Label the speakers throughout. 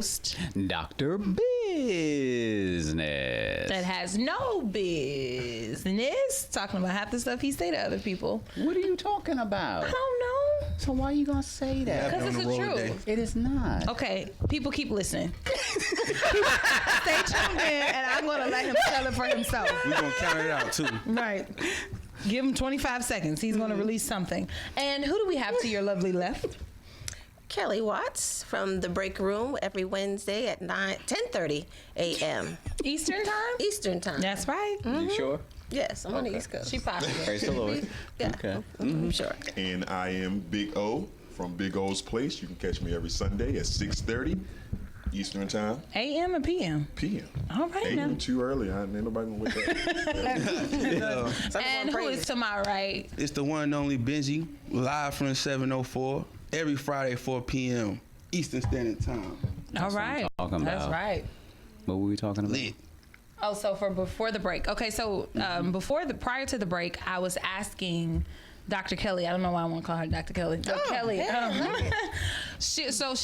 Speaker 1: Dr. Bizness.
Speaker 2: That has no business talking about half the stuff he say to other people.
Speaker 1: What are you talking about?
Speaker 2: I don't know.
Speaker 1: So why are you gonna say that?
Speaker 2: Because it's the truth.
Speaker 1: It is not.
Speaker 2: Okay, people keep listening. Stay tuned in, and I'm gonna let him tell it for himself.
Speaker 3: We're gonna count it out too.
Speaker 2: Right. Give him 25 seconds. He's gonna release something. And who do we have to your lovely left?
Speaker 4: Kelly Watts from the Break Room every Wednesday at 10:30 a.m.
Speaker 2: Eastern time?
Speaker 4: Eastern time.
Speaker 2: That's right.
Speaker 1: You sure?
Speaker 4: Yes, I'm on the East Coast.
Speaker 2: She popular.
Speaker 1: Praise the Lord.
Speaker 4: Yeah,
Speaker 1: Okay.
Speaker 4: I'm sure.
Speaker 5: And I am Big O from Big O's Place. You can catch me every Sunday at 6:30 Eastern Time.
Speaker 2: AM and PM.
Speaker 5: PM.
Speaker 2: All right now.
Speaker 5: AM too early. Ain't nobody gonna wake up.
Speaker 2: And who is to my right?
Speaker 3: It's the one and only Benji, live from 704 every Friday 4 p.m. Eastern Standard Time.
Speaker 2: All right.
Speaker 1: talking
Speaker 2: That's
Speaker 1: about.
Speaker 2: right.
Speaker 1: What were we talking about?
Speaker 3: Lit.
Speaker 2: Oh, so for before the break. Okay, so prior to the break, I was asking Dr. Kelly. I don't know why I want to call her Dr. Kelly. Kelly. She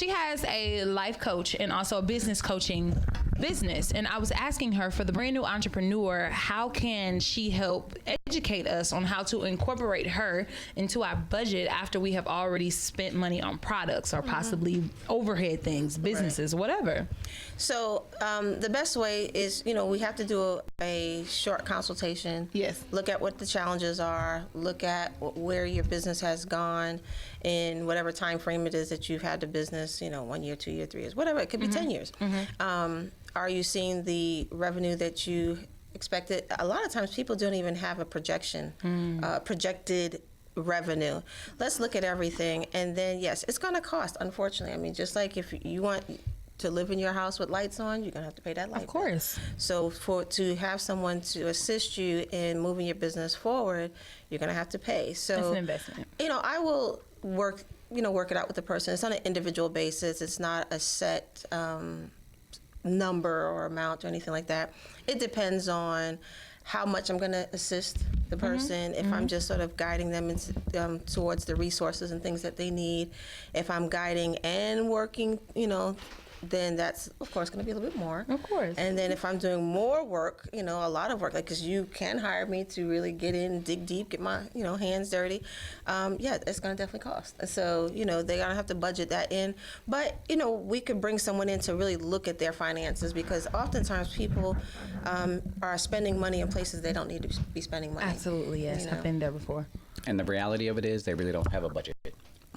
Speaker 2: has a life coach and also a business coaching business, and I was asking her, for the brand new entrepreneur, how can she help educate us on how to incorporate her into our budget after we have already spent money on products or possibly overhead things, businesses, whatever.
Speaker 4: So the best way is, we have to do a short consultation.
Speaker 2: Yes.
Speaker 4: Look at what the challenges are. Look at where your business has gone in whatever time frame it is that you've had the business, 1 year, 2 years, 3 years, whatever. It could be 10 years. Are you seeing the revenue that you expected? A lot of times people don't even have a projection, projected revenue. Let's look at everything. And then, yes, it's going to cost, unfortunately. I mean, just like if you want to live in your house with lights on, you're going to have to pay that light
Speaker 2: Of course.
Speaker 4: bill. So to have someone to assist you in moving your business forward, you're going to have to pay. So
Speaker 2: That's an investment.
Speaker 4: I will work it out with the person. It's on an individual basis. It's not a set number or amount or anything like that. It depends on how much I'm going to assist the person, if I'm just sort of guiding them towards the resources and things that they need. If I'm guiding and working, then that's, of course, going to be a little bit more.
Speaker 2: Of course.
Speaker 4: And then if I'm doing more work, a lot of work, because you can hire me to really get in, dig deep, get my, hands dirty. It's going to definitely cost. So, they're going to have to budget that in. But, we could bring someone in to really look at their finances, because oftentimes people are spending money in places they don't need to be spending money.
Speaker 2: Absolutely, yes. I've been there before.
Speaker 1: And the reality of it is they really don't have a budget.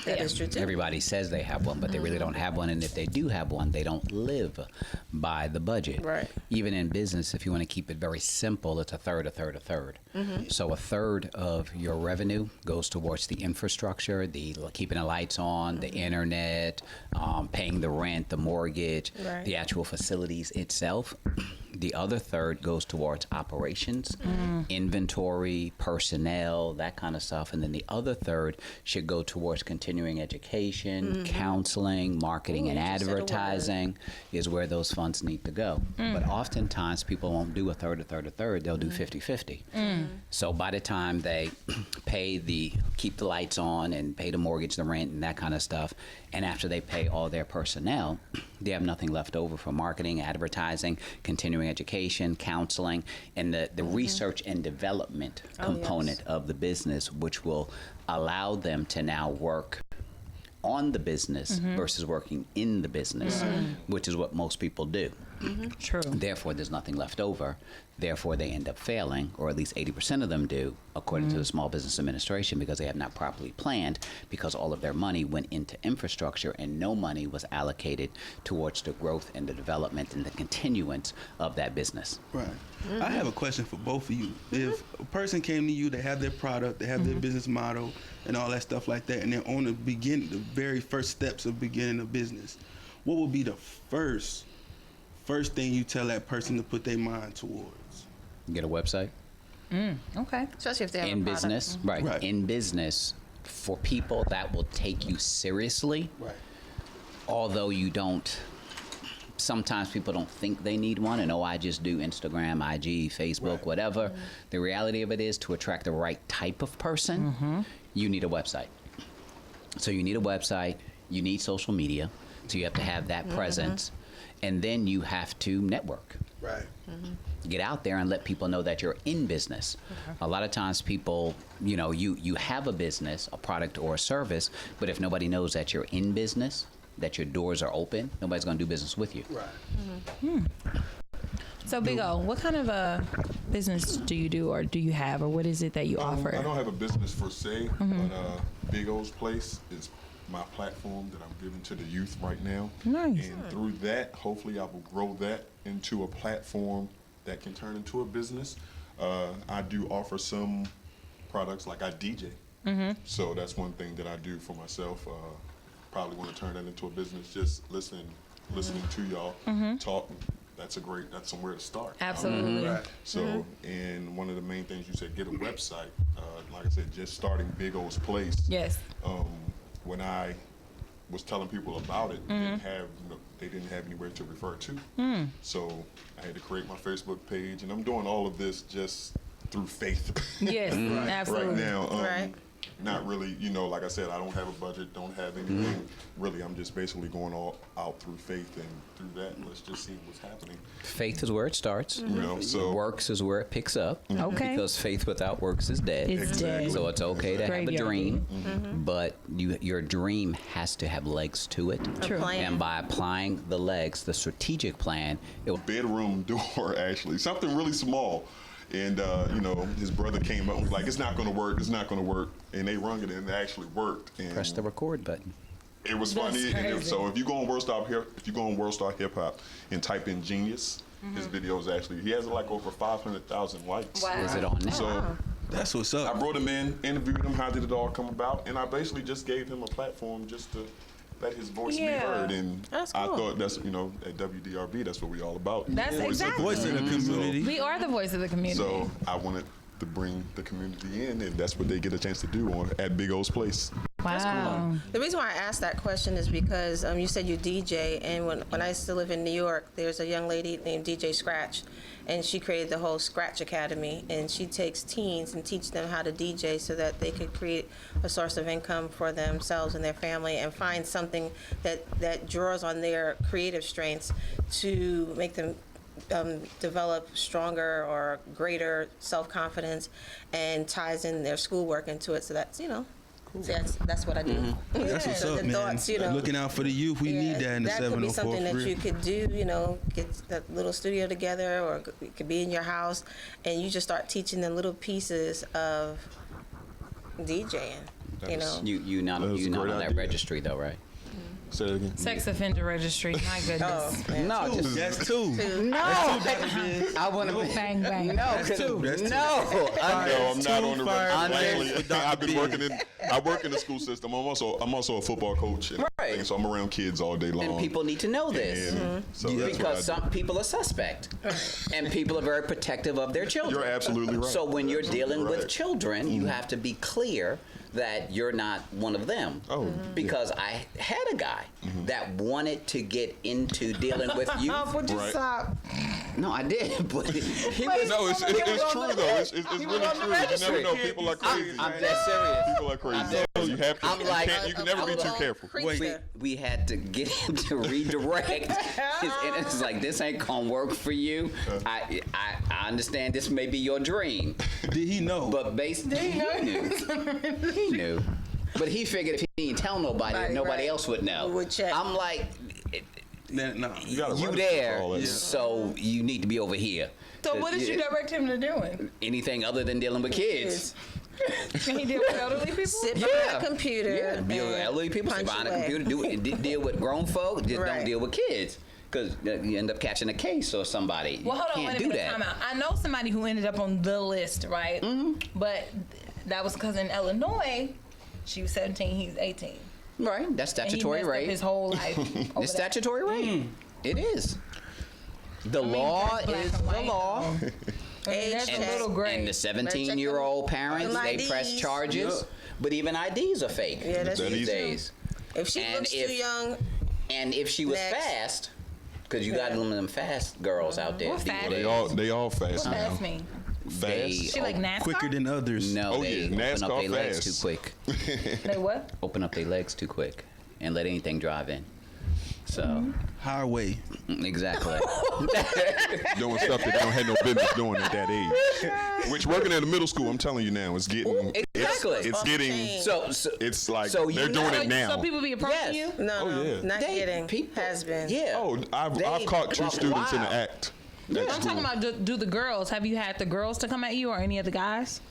Speaker 4: That is true, too.
Speaker 1: Everybody says they have one, but they really don't have one. And if they do have one, they don't live by the budget.
Speaker 4: Right.
Speaker 1: Even in business, if you want to keep it very simple, it's a third, a third, a third. So a third of your revenue goes towards the infrastructure, the keeping the lights on, the internet, paying the rent, the mortgage, the actual facilities itself. The other third goes towards operations, inventory, personnel, that kind of stuff. And then the other third should go towards continuing education, counseling, marketing, and advertising is where those funds need to go. But oftentimes people won't do a third, a third, a third. They'll do 50-50. So by the time they keep the lights on and pay the mortgage, the rent, and that kind of stuff, and after they pay all their personnel, they have nothing left over for marketing, advertising, continuing education, counseling, and the research and development component of the business, which will allow them to now work on the business versus working in the business, which is what most people do.
Speaker 2: True.
Speaker 1: Therefore, there's nothing left over. Therefore, they end up failing, or at least 80% of them do, according to the Small Business Administration, because they have not properly planned, because all of their money went into infrastructure and no money was allocated towards the growth and the development and the continuance of that business.
Speaker 3: Right. I have a question for both of you. If a person came to you, they have their product, they have their business model, and all that stuff like that, and they're on the very first steps of beginning a business, what would be the first thing you tell that person to put their mind towards?
Speaker 1: Get a website.
Speaker 2: Okay.
Speaker 4: Especially if they have
Speaker 1: In
Speaker 4: a product.
Speaker 1: business, right. In business, for people that will take you seriously, although you don't, sometimes people don't think they need one, and I just do Instagram, IG, Facebook, whatever. The reality of it is, to attract the right type of person, you need a website. So you need a website, you need social media, so you have to have that presence. And then you have to network.
Speaker 3: Right.
Speaker 1: Get out there and let people know that you're in business. A lot of times people, you have a business, a product or a service, but if nobody knows that you're in business, that your doors are open, nobody's going to do business with you.
Speaker 3: Right.
Speaker 2: So, Big O, what kind of a business do you do, or do you have, or what is it that you offer?
Speaker 5: I don't have a business per se, but Big O's Place is my platform that I'm giving to the youth right now.
Speaker 2: Nice.
Speaker 5: And through that, hopefully I will grow that into a platform that can turn into a business. I do offer some products, like I DJ. So that's one thing that I do for myself. Probably want to turn that into a business, just listening to y'all talk. That's somewhere to start.
Speaker 2: Absolutely.
Speaker 3: Right.
Speaker 5: So, and one of the main things you said, get a website. Like I said, just starting Big O's Place.
Speaker 2: Yes.
Speaker 5: When I was telling people about it, they didn't have anywhere to refer to. So I had to create my Facebook page, and I'm doing all of this just through faith.
Speaker 2: Yes, absolutely.
Speaker 5: Right now.
Speaker 4: Right.
Speaker 5: Not really, like I said, I don't have a budget, don't have anything. Really, I'm just basically going all out through faith, and through that, let's just see what's happening.
Speaker 1: Faith is where it starts.
Speaker 5: So
Speaker 1: Works is where it picks up.
Speaker 2: Okay.
Speaker 1: Because faith without works is dead.
Speaker 2: It's dead.
Speaker 1: So it's okay to have a
Speaker 2: Graveyard.
Speaker 1: dream, but your dream has to have legs to it.
Speaker 2: True.
Speaker 4: plan.
Speaker 1: And by applying the legs, the strategic plan, it will
Speaker 5: bedroom door, actually, something really small. And, his brother came up and was like, it's not going to work, it's not going to work. And they rung it, and it actually worked. And
Speaker 1: press the record button.
Speaker 5: it was
Speaker 2: That's
Speaker 5: funny. And
Speaker 2: crazy.
Speaker 5: so if you go on World Star Hip Hop and type in Genius, his videos he has like over 500,000 likes.
Speaker 2: Wow.
Speaker 1: Is it on there?
Speaker 5: So
Speaker 3: That's what's
Speaker 5: I
Speaker 3: up.
Speaker 5: brought him in, interviewed him, how did it all come about, and I basically just gave him a platform just to let his voice be heard. And
Speaker 4: That's
Speaker 5: I
Speaker 4: cool.
Speaker 5: thought that's, at WDRB, that's what we all about.
Speaker 2: That's
Speaker 5: Voice of the
Speaker 2: exactly.
Speaker 3: Voice of the community.
Speaker 2: We are the voice of the community.
Speaker 5: So I wanted to bring the community in, and that's what they get a chance to do at Big O's Place.
Speaker 2: Wow.
Speaker 4: The reason why I asked that question is because you said you DJ, and when I used to live in New York, there's a young lady named DJ Scratch, and she created the whole Scratch Academy, and she takes teens and teach them how to DJ so that they could create a source of income for themselves and their family, and find something that draws on their creative strengths to make them develop stronger or greater self-confidence, and ties in their schoolwork into it. So that's, so that's what I do.
Speaker 3: That's what's
Speaker 4: So
Speaker 3: up,
Speaker 4: the
Speaker 3: man.
Speaker 4: thoughts,
Speaker 3: Looking out for the youth. We need that in the
Speaker 4: that could be
Speaker 3: 704
Speaker 4: something that
Speaker 3: for real.
Speaker 4: you could do, get that little studio together, or it could be in your house, and you just start teaching them little pieces of DJing,
Speaker 1: You not
Speaker 5: That was a
Speaker 1: on
Speaker 5: great
Speaker 1: that
Speaker 5: idea.
Speaker 1: registry though, right?
Speaker 5: Say it again.
Speaker 2: Sex offender registry. My goodness.
Speaker 4: Oh, man.
Speaker 1: No, just
Speaker 3: That's two.
Speaker 1: no. I want to
Speaker 2: Bang bang.
Speaker 1: no,
Speaker 3: That's
Speaker 1: 'cause-
Speaker 3: two. That's two.
Speaker 1: no.
Speaker 5: No, I'm not on the
Speaker 3: Fire
Speaker 5: register.
Speaker 3: Fire
Speaker 5: I've been
Speaker 3: Dr.
Speaker 5: working I work in the school system. I'm also a football coach, and
Speaker 1: Right.
Speaker 5: everything, so I'm around kids all day long.
Speaker 1: And people need to know this.
Speaker 5: And so that's what I
Speaker 1: Because
Speaker 5: do.
Speaker 1: some people are suspect, and people are very protective of their children.
Speaker 5: You're absolutely right.
Speaker 1: So when you're
Speaker 5: Absolutely
Speaker 1: dealing with
Speaker 5: right.
Speaker 1: children, you have to be clear that you're not one of them.
Speaker 5: Oh,
Speaker 1: Because I had a guy that wanted to get into dealing with youth.
Speaker 2: Would you
Speaker 5: Right.
Speaker 2: stop?
Speaker 1: No, I did, but he
Speaker 2: Wait,
Speaker 1: was.
Speaker 5: No, it's true though. It's really true. You never know. People are crazy.
Speaker 1: I'm dead serious.
Speaker 5: People are crazy. So you have to.
Speaker 1: I'm like-
Speaker 5: you can never be too careful.
Speaker 1: We had to get him to redirect, and it's like, this ain't gonna work for you. I understand this may be your dream,
Speaker 3: Did he know?
Speaker 1: but basically he knew. But he figured if he didn't tell nobody,
Speaker 4: Right,
Speaker 1: nobody
Speaker 4: right.
Speaker 1: else would know.
Speaker 4: Would check.
Speaker 1: I'm like,
Speaker 3: No.
Speaker 5: You gotta
Speaker 1: you
Speaker 5: register
Speaker 1: there,
Speaker 5: for all that.
Speaker 1: so you need to be over here.
Speaker 2: So what did you direct him to doing?
Speaker 1: Anything other than dealing with kids.
Speaker 2: Can he deal with elderly people?
Speaker 4: Sit
Speaker 1: Yeah.
Speaker 4: behind a computer.
Speaker 1: Yeah, deal with
Speaker 4: and
Speaker 1: elderly people, sit
Speaker 4: punch
Speaker 1: behind a
Speaker 4: away.
Speaker 1: computer, deal with grown folk, just don't
Speaker 4: Right.
Speaker 1: deal with kids. Because you end up catching a case or somebody.
Speaker 2: Well, hold on,
Speaker 1: you
Speaker 2: wait
Speaker 1: can't
Speaker 2: a
Speaker 1: do
Speaker 2: minute,
Speaker 1: that.
Speaker 2: time out. I know somebody who ended up on the list, right? But that was because in Illinois, she was 17, he's 18.
Speaker 1: Right, that's
Speaker 2: And he
Speaker 1: statutory
Speaker 2: messed up
Speaker 1: rape.
Speaker 2: his whole life. over
Speaker 1: It's
Speaker 2: that.
Speaker 1: statutory rape. It is. The
Speaker 2: mean,
Speaker 1: law
Speaker 2: that's black
Speaker 1: is
Speaker 2: and
Speaker 1: the
Speaker 2: white.
Speaker 1: law.
Speaker 2: I mean, that's
Speaker 4: Age
Speaker 2: a little
Speaker 4: check.
Speaker 2: gray.
Speaker 1: And the 17-year-old parents,
Speaker 4: them
Speaker 1: they press
Speaker 4: IDs.
Speaker 1: charges.
Speaker 3: Yep.
Speaker 1: But even IDs are fake
Speaker 4: Yeah, that's
Speaker 5: That
Speaker 1: these
Speaker 5: easy.
Speaker 1: days.
Speaker 4: If she
Speaker 1: And
Speaker 4: looks
Speaker 1: if-
Speaker 4: too young,
Speaker 1: And if she was
Speaker 4: Next.
Speaker 1: fast, because you got them fast girls out there.
Speaker 2: What
Speaker 1: these
Speaker 2: fast?
Speaker 1: days.
Speaker 5: They all fast
Speaker 2: What's
Speaker 5: now.
Speaker 2: fast mean?
Speaker 1: They
Speaker 2: She like NASCAR?
Speaker 3: Quicker than others.
Speaker 1: No,
Speaker 5: Oh,
Speaker 1: they
Speaker 5: yeah,
Speaker 1: open up
Speaker 5: NASCAR
Speaker 1: their legs too
Speaker 5: fast.
Speaker 1: quick.
Speaker 2: They what?
Speaker 1: Open up their legs too quick and let anything drive in. So,
Speaker 3: Highway.
Speaker 1: exactly.
Speaker 5: Doing stuff that they don't have no business doing at that age. Which working at a middle school, I'm telling you now, it's getting
Speaker 1: Exactly.
Speaker 5: it's getting
Speaker 1: So
Speaker 5: it's like
Speaker 1: so you
Speaker 5: they're doing
Speaker 1: know-
Speaker 5: it now.
Speaker 2: So people be approaching
Speaker 1: Yes.
Speaker 2: you?
Speaker 4: No,
Speaker 5: Oh, yeah.
Speaker 4: not
Speaker 1: They-
Speaker 4: getting.
Speaker 1: people-
Speaker 4: Has been.
Speaker 1: Yeah.
Speaker 5: Oh, I've caught two students in the act. at
Speaker 2: I'm
Speaker 5: school.
Speaker 2: talking about do the girls. Have you had the girls to come at you or any of the guys?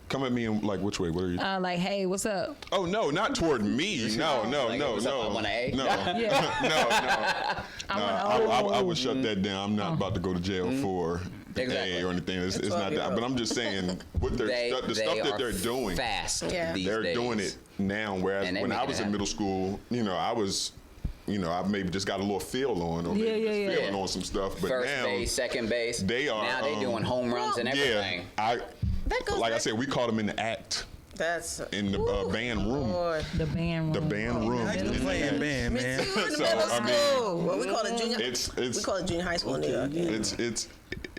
Speaker 5: Come at me in like which way? What are you?
Speaker 2: Like, hey, what's up?
Speaker 5: Oh no, not toward me. No,
Speaker 1: Like, what's up, I want an A?
Speaker 5: No,
Speaker 2: Yeah.
Speaker 5: no. I would shut that down. I'm not about to go to jail for
Speaker 1: Exactly.
Speaker 5: A or anything. It's not that. But I'm just saying what the stuff that they're doing.
Speaker 1: Fast.
Speaker 4: Yeah.
Speaker 1: These
Speaker 5: They're
Speaker 1: days.
Speaker 5: doing it now. Whereas
Speaker 1: And they
Speaker 5: when I
Speaker 1: making
Speaker 5: was
Speaker 1: it
Speaker 5: in
Speaker 1: happen.
Speaker 5: middle school, I maybe just got a little feel on, or maybe just feeling on some stuff. But
Speaker 1: First
Speaker 5: now
Speaker 1: base, second base.
Speaker 5: they are,
Speaker 1: now they doing home runs and everything.
Speaker 4: That goes
Speaker 5: like I
Speaker 4: back-
Speaker 5: said, we caught them in the act.
Speaker 4: That's
Speaker 5: In the band room.
Speaker 4: Lord.
Speaker 2: The band room.
Speaker 5: The band room.
Speaker 3: I used to play in band,
Speaker 4: Me
Speaker 3: man.
Speaker 4: too, in the
Speaker 5: So,
Speaker 4: middle
Speaker 5: I mean,
Speaker 4: school. Well, we call it junior.
Speaker 5: It's
Speaker 4: we call it junior high school in New York. Yeah.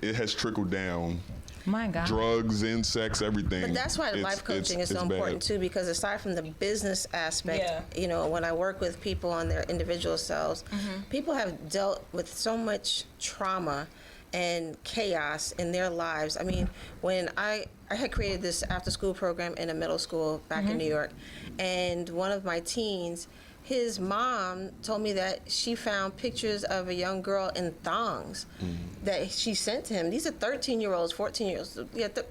Speaker 5: it has trickled down.
Speaker 2: My God.
Speaker 5: Drugs, insects, everything.
Speaker 4: But that's why life coaching is so important too, because aside from the business aspect, when I work with people on their individual selves, people have dealt with so much trauma and chaos in their lives. I mean, when I had created this after school program in a middle school back in New York, and one of my teens, his mom told me that she found pictures of a young girl in thongs that she sent to him. These are 13-year-olds, 14-year-olds,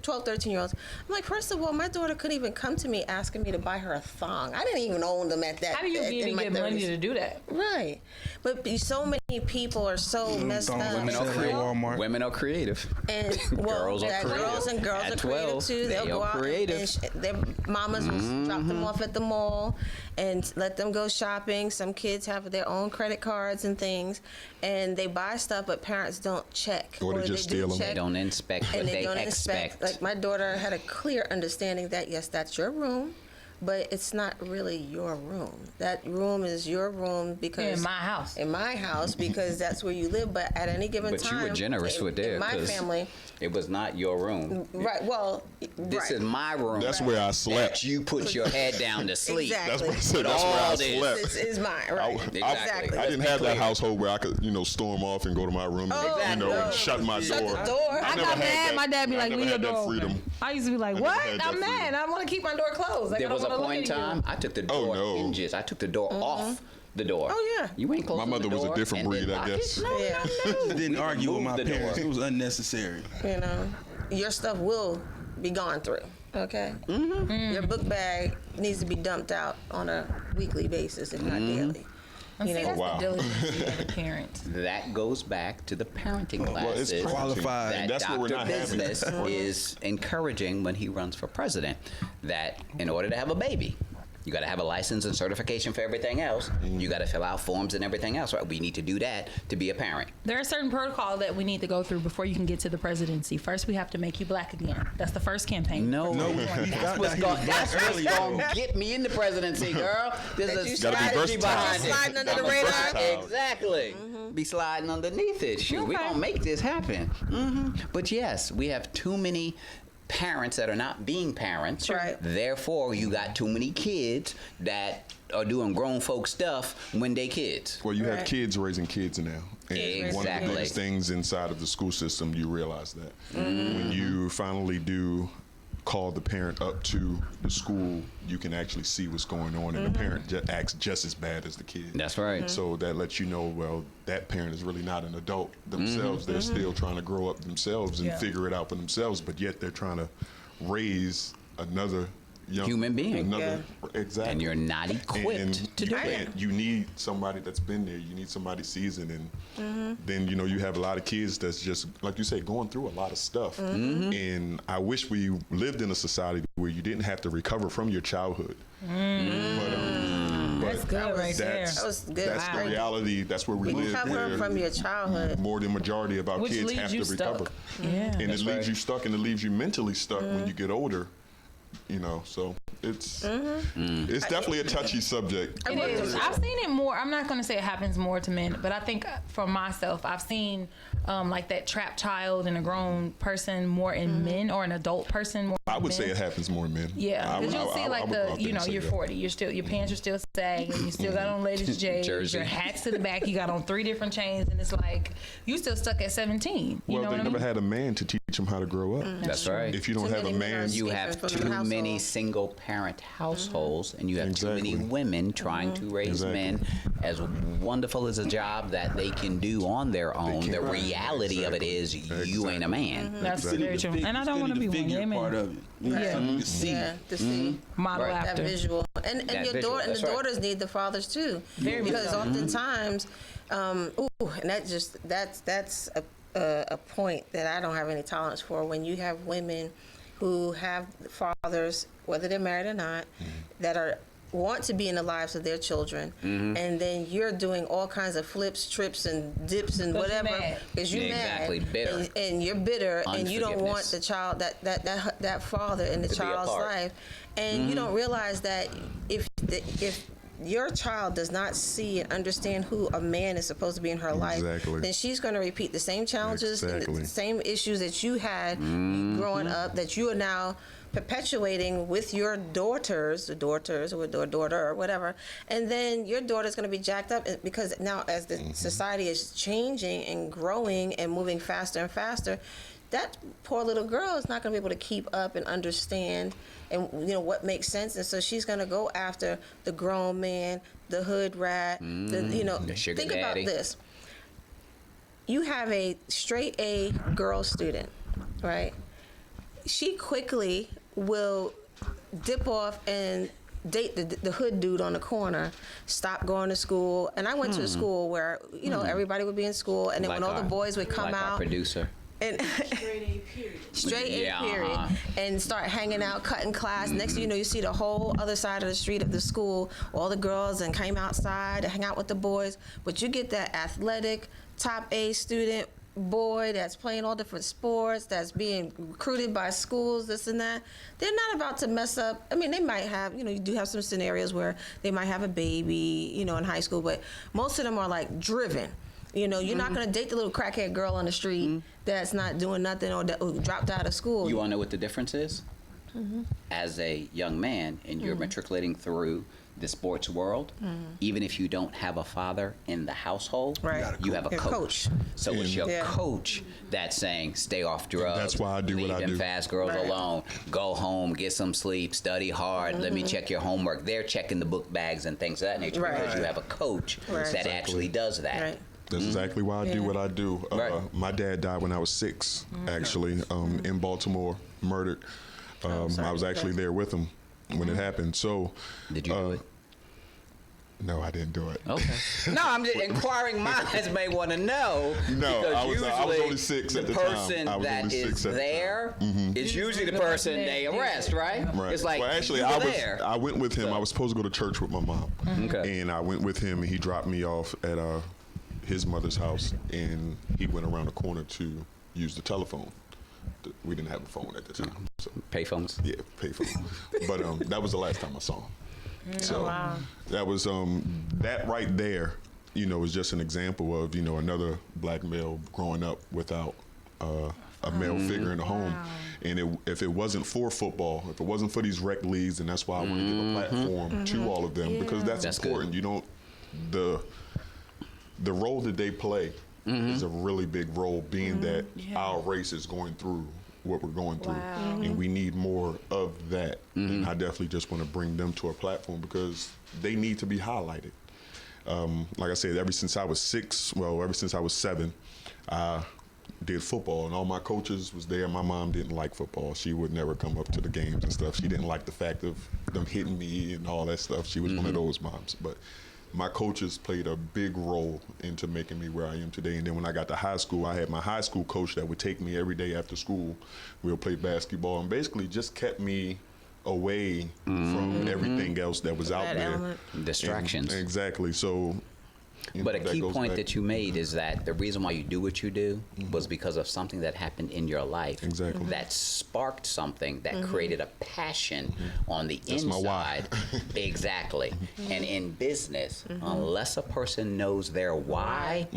Speaker 4: 12, 13-year-olds. I'm like, first of all, my daughter couldn't even come to me asking me to buy her a thong. I didn't even own them at that.
Speaker 2: How do you
Speaker 4: in
Speaker 2: even
Speaker 4: my
Speaker 2: get
Speaker 4: 30s.
Speaker 2: money to do that?
Speaker 4: Right. But so many people are so messed
Speaker 3: Thongs
Speaker 4: up.
Speaker 3: on the sale at Walmart.
Speaker 1: Women are creative.
Speaker 4: And
Speaker 1: Girls are creative.
Speaker 4: girls and girls
Speaker 1: At
Speaker 4: are creative
Speaker 1: 12,
Speaker 4: too. They'll
Speaker 1: they
Speaker 4: go
Speaker 1: are
Speaker 4: out
Speaker 1: creative.
Speaker 4: and their mamas will drop them off at the mall and let them go shopping. Some kids have their own credit cards and things, and they buy stuff, but parents don't check.
Speaker 5: Or they just steal 'em.
Speaker 1: They don't inspect, but
Speaker 4: And
Speaker 1: they
Speaker 4: don't
Speaker 1: expect.
Speaker 4: Like my daughter had a clear understanding that yes, that's your room, but it's not really your room. That room is your room because
Speaker 2: In my house.
Speaker 4: In my house because that's where you live. But at any given
Speaker 1: But
Speaker 4: time,
Speaker 1: you were generous with
Speaker 4: in
Speaker 1: it.
Speaker 4: my
Speaker 1: 'cause
Speaker 4: family,
Speaker 1: It was not your room.
Speaker 4: right? Well,
Speaker 1: This
Speaker 4: right.
Speaker 1: is my room.
Speaker 5: That's where I slept.
Speaker 1: That you put your head down to sleep.
Speaker 4: Exactly.
Speaker 5: That's what I said. That's where I
Speaker 1: All this.
Speaker 5: slept.
Speaker 4: This is mine, right?
Speaker 1: Exactly.
Speaker 5: I didn't have that household where I could, storm off and go to my room, and
Speaker 4: no.
Speaker 5: shut my
Speaker 4: Shut
Speaker 5: door.
Speaker 4: the door.
Speaker 2: I
Speaker 5: never
Speaker 2: got
Speaker 5: had
Speaker 2: mad.
Speaker 5: that.
Speaker 2: My dad be
Speaker 5: I
Speaker 2: like,
Speaker 5: never
Speaker 2: leave your
Speaker 5: had that
Speaker 2: door
Speaker 5: freedom.
Speaker 2: open. I used to be like,
Speaker 5: never
Speaker 2: what?
Speaker 5: had that
Speaker 2: I'm mad.
Speaker 5: freedom.
Speaker 2: I want to keep my door closed. Like,
Speaker 1: There
Speaker 2: I
Speaker 1: was a
Speaker 2: don't wanna
Speaker 1: point in
Speaker 2: look at you.
Speaker 1: time I took the door
Speaker 5: no.
Speaker 1: hinges. I took the door off the door.
Speaker 4: Oh, yeah.
Speaker 1: You ain't closing
Speaker 5: My mother
Speaker 1: the
Speaker 5: was a
Speaker 1: door
Speaker 5: different
Speaker 1: and then
Speaker 5: breed, I
Speaker 1: lock
Speaker 5: guess.
Speaker 1: it? No,
Speaker 4: Yeah.
Speaker 3: I didn't argue with
Speaker 1: Move
Speaker 3: my
Speaker 1: the door.
Speaker 3: parents. It was unnecessary.
Speaker 4: You know, your stuff will be gone through. Okay. Your book bag needs to be dumped out on a weekly basis, if not daily.
Speaker 2: And see, that's
Speaker 5: wow.
Speaker 2: the diligence of the parents.
Speaker 1: That goes back to the parenting
Speaker 5: Well, it's
Speaker 1: classes.
Speaker 3: Qualified.
Speaker 1: That
Speaker 5: That's what we're
Speaker 1: Dr.
Speaker 5: not having.
Speaker 1: Business is encouraging when he runs for president. That in order to have a baby, you got to have a license and certification for everything else. You got to fill out forms and everything else. Right? We need to do that to be a parent.
Speaker 2: There are certain protocols that we need to go through before you can get to the presidency. First, we have to make you black again. That's the first campaign.
Speaker 1: No,
Speaker 3: No, he
Speaker 1: that's
Speaker 3: found
Speaker 1: what's
Speaker 3: out he was
Speaker 1: going
Speaker 3: black
Speaker 1: to get me in the presidency, girl. There's
Speaker 4: That
Speaker 1: a
Speaker 4: you
Speaker 5: Gotta be
Speaker 1: strategy
Speaker 5: versatile.
Speaker 1: behind it.
Speaker 4: Sliding under the
Speaker 5: I'm a
Speaker 4: radar.
Speaker 5: versatile.
Speaker 1: Exactly. Be sliding underneath it. Shoot, we
Speaker 2: Okay.
Speaker 1: gonna make this happen. But yes, we have too many parents that are not being parents.
Speaker 4: Right.
Speaker 1: Therefore, you got too many kids that are doing grown folk stuff when they kids.
Speaker 5: Well, you have
Speaker 4: Right.
Speaker 5: kids raising kids now. And one of the
Speaker 1: Exactly.
Speaker 5: biggest things inside of the school system, you realize that. When you finally do call the parent up to the school, you can actually see what's going on, and the parent acts just as bad as the kid.
Speaker 1: That's right.
Speaker 5: So that lets you know, well, that parent is really not an adult themselves. They're still trying to grow up themselves and
Speaker 2: Yeah.
Speaker 5: figure it out for themselves, but yet they're trying to raise another young
Speaker 1: Human being.
Speaker 5: Another, exactly.
Speaker 1: And you're not equipped
Speaker 5: And
Speaker 1: to do
Speaker 5: you
Speaker 1: it.
Speaker 5: can't- You need somebody that's been there. You need somebody seasoned, and then you have a lot of kids that's just like you say, going through a lot of stuff. And I wish we lived in a society where you didn't have to recover from your childhood.
Speaker 2: That's good right there.
Speaker 4: That was good.
Speaker 5: That's the
Speaker 4: Wow.
Speaker 5: reality. That's where we live.
Speaker 4: Recover
Speaker 5: where
Speaker 4: from your childhood.
Speaker 5: more than majority of our
Speaker 2: Which
Speaker 5: kids
Speaker 2: leaves
Speaker 5: have
Speaker 2: you
Speaker 5: to recover.
Speaker 2: stuck. Yeah.
Speaker 5: And it leaves
Speaker 1: right.
Speaker 5: you stuck, and it leaves you mentally stuck when you get older. So it's definitely a touchy subject.
Speaker 2: It is. I've seen it more. I'm not going to say it happens more to men, but I think for myself, I've seen like that trapped child and a grown person more in men, or an adult person more.
Speaker 5: I
Speaker 2: in
Speaker 5: would
Speaker 2: men.
Speaker 5: say it happens more in men.
Speaker 2: Yeah, because you'll see like
Speaker 5: I would go out there and say
Speaker 2: you're
Speaker 5: that.
Speaker 2: 40, your pants are still sagging, you still got on ladies' J's, your hat's to the back, you got on 3 different chains, and it's like you still stuck at 17. You
Speaker 5: Well,
Speaker 2: know
Speaker 5: they
Speaker 2: what I
Speaker 5: never
Speaker 2: mean?
Speaker 5: had a man to teach them how to grow up.
Speaker 1: That's right.
Speaker 5: If you don't
Speaker 4: Too
Speaker 5: have a
Speaker 4: many men
Speaker 5: man,
Speaker 4: are
Speaker 1: You
Speaker 4: escaping
Speaker 1: have
Speaker 4: from the
Speaker 1: too many
Speaker 4: household.
Speaker 1: single parent households, and you have too many
Speaker 5: Exactly.
Speaker 1: women trying to raise
Speaker 5: Exactly.
Speaker 1: men. As wonderful as a job that they can do on their own, the
Speaker 5: can't.
Speaker 1: reality of it is you ain't a man.
Speaker 2: That's
Speaker 3: Still need
Speaker 2: very
Speaker 3: the
Speaker 2: true.
Speaker 3: fig-
Speaker 2: And I
Speaker 3: still
Speaker 2: don't want to
Speaker 3: need
Speaker 2: be
Speaker 3: the
Speaker 2: one.
Speaker 3: figure
Speaker 2: Amen.
Speaker 3: part of it. You need
Speaker 2: Yeah.
Speaker 3: something to see.
Speaker 4: Yeah, to see.
Speaker 2: Model
Speaker 1: Right.
Speaker 2: after.
Speaker 4: That visual, and
Speaker 1: That
Speaker 4: your
Speaker 1: visual,
Speaker 4: daughter and
Speaker 1: that's
Speaker 4: the
Speaker 1: right.
Speaker 4: daughters need the fathers too,
Speaker 2: Very much
Speaker 4: because
Speaker 2: so.
Speaker 4: oftentimes, and that's a point that I don't have any tolerance for. When you have women who have fathers, whether they're married or not, that want to be in the lives of their children, and then you're doing all kinds of flips, trips, and dips, and
Speaker 2: 'Cause you're
Speaker 4: whatever
Speaker 2: mad.
Speaker 4: because you're
Speaker 1: Exactly,
Speaker 4: mad,
Speaker 1: bitter.
Speaker 4: and you're bitter, and you don't want
Speaker 1: Unforgiveness.
Speaker 4: the child that father in the
Speaker 1: To be a
Speaker 4: child's
Speaker 1: part.
Speaker 4: life, and you don't realize that if your child does not see and understand who a man is supposed to be in her life,
Speaker 5: Exactly.
Speaker 4: then she's going to repeat the same challenges and
Speaker 5: Exactly.
Speaker 4: the same issues that you had growing up, that you are now perpetuating with your daughters or daughter or whatever, and then your daughter's going to be jacked up because now as the society is changing and growing and moving faster and faster, that poor little girl is not going to be able to keep up and understand and what makes sense, and so she's going to go after the grown man, the hood rat,
Speaker 1: The sugar
Speaker 4: think
Speaker 1: daddy.
Speaker 4: about this. You have a straight A girl student, right? She quickly will dip off and date the hood dude on the corner, stop going to school. And I went to a school where, everybody would be in school, and then when all the boys would come
Speaker 1: like our
Speaker 4: out,
Speaker 1: producer.
Speaker 4: and straight A
Speaker 1: Yeah,
Speaker 4: period, and start hanging out, cutting class. Next thing you know, you see the whole other side of the street of the school, all the girls and came outside to hang out with the boys. But you get that athletic, top A student boy that's playing all different sports, that's being recruited by schools, this and that. They're not about to mess up. I mean, they might have, you do have some scenarios where they might have a baby, in high school, but most of them are like driven. You're not going to date the little crackhead girl on the street that's not doing nothing or that who dropped out of school.
Speaker 1: You want to know what the difference is? As a young man and you're matriculating through the sports world, even if you don't have a father in the household,
Speaker 4: Right.
Speaker 1: you have a
Speaker 4: Your
Speaker 1: coach.
Speaker 4: coach.
Speaker 1: So it's your
Speaker 4: Yeah.
Speaker 1: coach that's saying, stay off drugs.
Speaker 5: That's why I do
Speaker 1: leave
Speaker 5: what I
Speaker 1: them
Speaker 5: do.
Speaker 1: fast girls
Speaker 4: Right.
Speaker 1: alone. Go home, get some sleep, study hard. Let me check your homework. They're checking the book bags and things of that nature
Speaker 4: Right.
Speaker 1: because you have a coach
Speaker 4: Right.
Speaker 1: that actually does that.
Speaker 4: Right.
Speaker 5: That's exactly why I do
Speaker 4: Yeah.
Speaker 5: what I do.
Speaker 1: Right.
Speaker 5: My dad died when I was 6, actually, in Baltimore, murdered.
Speaker 4: sorry
Speaker 5: I was
Speaker 4: to
Speaker 5: actually
Speaker 4: hear.
Speaker 5: there with him when it happened. So,
Speaker 1: Did you do it?
Speaker 5: no, I didn't do it.
Speaker 1: Okay. No, I'm just inquiring minds may want to know.
Speaker 5: No,
Speaker 1: because
Speaker 5: I was
Speaker 1: usually
Speaker 5: only 6 at the
Speaker 1: The
Speaker 5: time.
Speaker 1: person
Speaker 5: I was
Speaker 1: that
Speaker 5: only
Speaker 1: is
Speaker 5: 6 at the
Speaker 1: there is usually the
Speaker 2: The
Speaker 1: person
Speaker 2: person
Speaker 1: they
Speaker 2: that-
Speaker 1: arrest, right?
Speaker 5: Right.
Speaker 1: It's like,
Speaker 5: well, actually,
Speaker 1: you
Speaker 5: I
Speaker 1: were
Speaker 5: was.
Speaker 1: there.
Speaker 5: I went with him.
Speaker 1: So-
Speaker 5: I was supposed to go to church with my mom,
Speaker 1: Okay.
Speaker 5: and I went with him, and he dropped me off at his mother's house, and he went around the corner to use the telephone. We didn't have a phone at the time, so
Speaker 1: Payphones.
Speaker 5: yeah, payphone. But that was the last time I saw him. So
Speaker 4: wow.
Speaker 5: that was that right there. Is just an example of another black male growing up without a male figure in the home. And if it wasn't for football, if it wasn't for these rec leagues, and that's why I want to give a platform to all of them because that's important.
Speaker 1: good.
Speaker 5: The role that they play is a really big role, being that our race is going through what we're going through, and we need more of that. And I definitely just want to bring them to a platform because they need to be highlighted. Like I said, ever since I was 7, I did football, and all my coaches was there. My mom didn't like football. She would never come up to the games and stuff. She didn't like the fact of them hitting me and all that stuff. She was one of those moms. But my coaches played a big role into making me where I am today. And then when I got to high school, I had my high school coach that would take me every day after school. We would play basketball and basically just kept me away from everything else that was out
Speaker 4: That
Speaker 5: there.
Speaker 4: element.
Speaker 1: Distractions.
Speaker 5: Exactly. So
Speaker 1: But a
Speaker 5: that
Speaker 1: key
Speaker 5: goes
Speaker 1: point
Speaker 5: back-
Speaker 1: that you made is that the reason why you do what you do was because of something that happened in your life
Speaker 5: Exactly.
Speaker 1: that sparked something that created a passion on the
Speaker 5: That's my why.
Speaker 1: inside. Exactly. And in business, unless a person knows their why,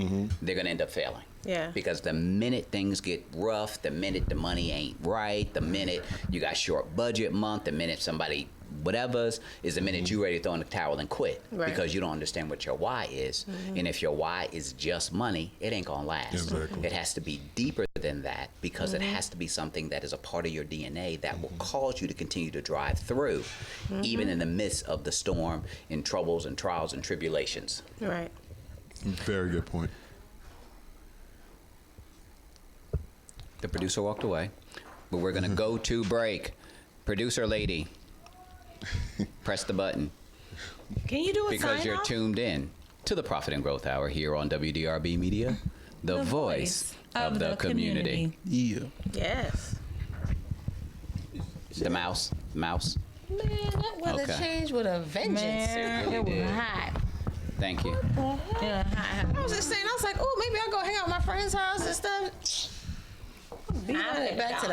Speaker 1: they're going to end up failing.
Speaker 4: Yeah.
Speaker 1: Because the minute things get rough, the minute the money ain't right, the minute you got short budget month, the minute somebody whatever's is the minute you ready to throw in the towel and quit.
Speaker 4: Right.
Speaker 1: Because you don't understand what your why is. And if your why is just money, it ain't gonna last.
Speaker 5: Exactly.
Speaker 1: It has to be deeper than that because it has to be something that is a part of your DNA that will cause you to continue to drive through, even in the midst of the storm, in troubles and trials and tribulations.
Speaker 4: Right.
Speaker 5: Very good point.
Speaker 1: The producer walked away, but we're gonna go to break. Producer lady, press the button
Speaker 4: Can you do a
Speaker 1: because
Speaker 4: sign
Speaker 1: you're
Speaker 4: off?
Speaker 1: tuned in to the Profit and Growth Hour here on WDRB Media, the voice of the community.
Speaker 3: Yeah.
Speaker 4: Yes.
Speaker 1: The mouse.
Speaker 4: Man, that weather
Speaker 1: Okay.
Speaker 4: changed with a vengeance.
Speaker 2: Man, it was hot.
Speaker 1: Thank you.
Speaker 2: Yeah, hot.
Speaker 4: I was just saying, I was like, oh, maybe I'll go hang out at my friend's house and stuff. Be on it back to the